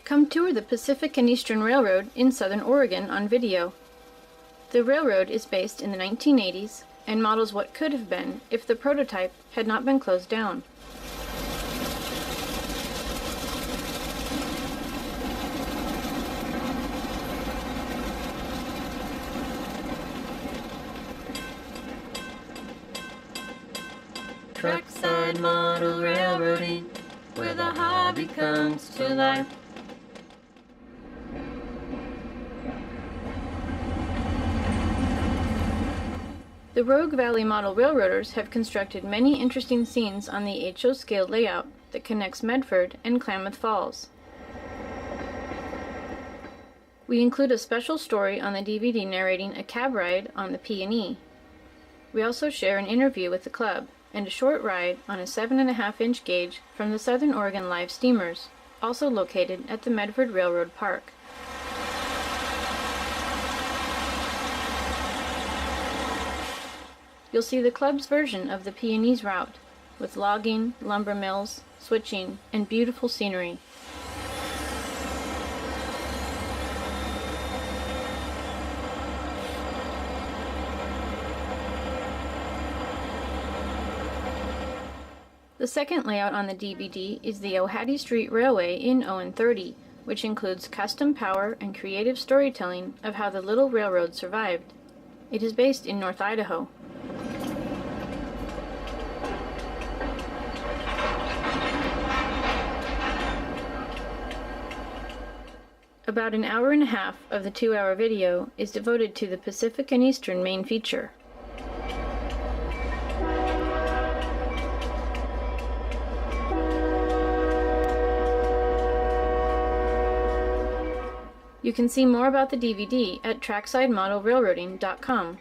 Come tour the Pacific and Eastern Railroad in Southern Oregon on video. The railroad is based in the 1980s and models what could have been if the prototype had not been closed down. Trackside model railroading, where the hobby comes to life. The Rogue Valley Model Railroaders have constructed many interesting scenes on the HO scale layout that connects Medford and Klamath Falls. We include a special story on the DVD narrating a cab ride on the Peony. We also share an interview with the club and a short ride on a 7.5-inch gauge from the Southern Oregon Live Steamers, also located at the Medford Railroad Park. You'll see the club's version of the Peonies route, with logging, lumber mills, switching, and beautiful scenery. The second layout on the DVD is the Ohadi Street Railway in Owen 30, which includes custom power and creative storytelling of how the little railroad survived. It is based in North Idaho. About an hour and a half of the 2-hour video is devoted to the Pacific and Eastern main feature. You can see more about the DVD at tracksidemodelrailroading.com.